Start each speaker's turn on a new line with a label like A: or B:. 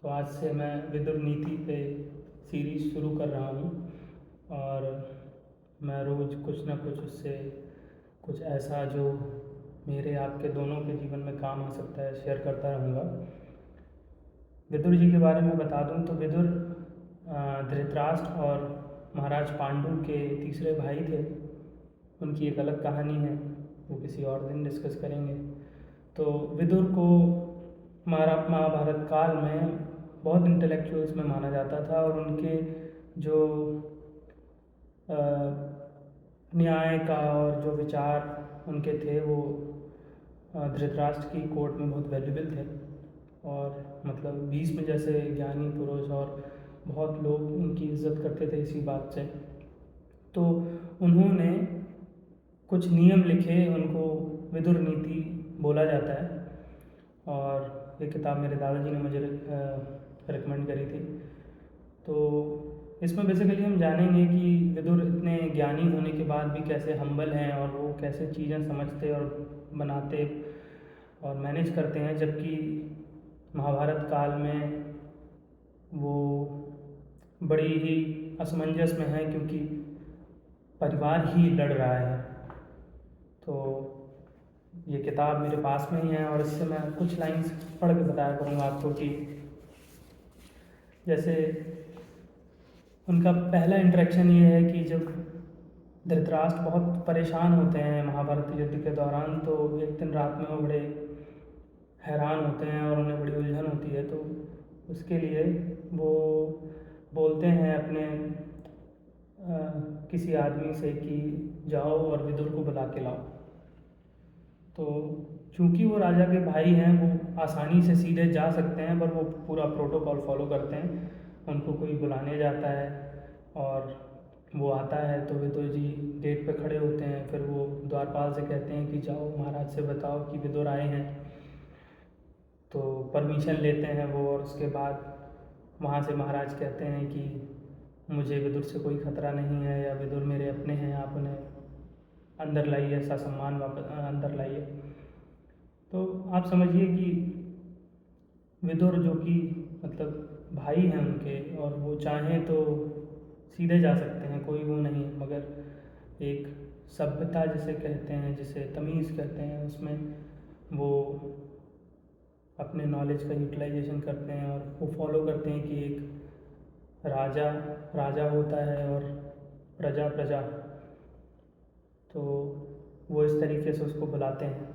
A: तो आज से मैं विदुर नीति पे सीरीज़ शुरू कर रहा हूँ और मैं रोज़ कुछ ना कुछ उससे कुछ ऐसा जो मेरे आपके दोनों के जीवन में काम आ सकता है शेयर करता रहूँगा। विदुर जी के बारे में बता दूँ तो विदुर धृतराष्ट्र और महाराज पांडु के तीसरे भाई थे। उनकी एक अलग कहानी है, वो किसी और दिन डिस्कस करेंगे। तो विदुर को महाभारत काल में बहुत इंटेलेक्चुअल्स में माना जाता था और उनके जो न्याय का और जो विचार उनके थे वो धृतराष्ट्र की कोर्ट में बहुत वैल्यूबल थे और मतलब भीष्म जैसे ज्ञानी पुरुष और बहुत लोग उनकी इज्जत करते थे इसी बात से। तो उन्होंने कुछ नियम लिखे, उनको विदुर नीति बोला जाता है और ये किताब मेरे दादाजी ने मुझे रिकमेंड करी थी। तो इसमें बेसिकली हम जानेंगे कि विदुर इतने ज्ञानी होने के बाद भी कैसे हम्बल हैं और वो कैसे चीज़ें समझते और बनाते और मैनेज करते हैं, जबकि महाभारत काल में वो बड़ी ही असमंजस में है क्योंकि परिवार ही लड़ रहा है। तो ये किताब मेरे पास में ही है और इससे मैं कुछ लाइंस पढ़ के बताया करूँगा आपको कि जैसे उनका पहला इंटरेक्शन ये है कि जब धृतराष्ट्र बहुत परेशान होते हैं महाभारत युद्ध के दौरान, तो एक दिन रात में वो बड़े हैरान होते हैं और उन्हें बड़ी उलझन होती है। तो उसके लिए वो बोलते हैं अपने किसी आदमी से कि जाओ और विदुर को बुला के लाओ। तो चूँकि वो राजा के भाई हैं, वो आसानी से सीधे जा सकते हैं, पर वो पूरा प्रोटोकॉल फॉलो करते हैं। उनको कोई बुलाने जाता है और वो आता है तो विदुर जी गेट पे खड़े होते हैं। फिर वो द्वारपाल से कहते हैं कि जाओ महाराज से बताओ कि विदुर आए हैं। तो परमिशन लेते हैं वो और उसके बाद वहाँ से महाराज कहते हैं कि मुझे विदुर से कोई ख़तरा नहीं है या विदुर मेरे अपने हैं, आप उन्हें अंदर लाइए, ऐसा सम्मान वापस अंदर लाइए। तो आप समझिए कि विदुर जो कि मतलब भाई हैं उनके और वो चाहें तो सीधे जा सकते हैं, कोई वो नहीं, मगर एक सभ्यता जिसे कहते हैं, जिसे तमीज़ कहते हैं, उसमें वो अपने नॉलेज का यूटिलाइजेशन करते हैं और वो फॉलो करते हैं कि एक राजा राजा होता है और प्रजा प्रजा। तो वो इस तरीके से उसको बुलाते हैं।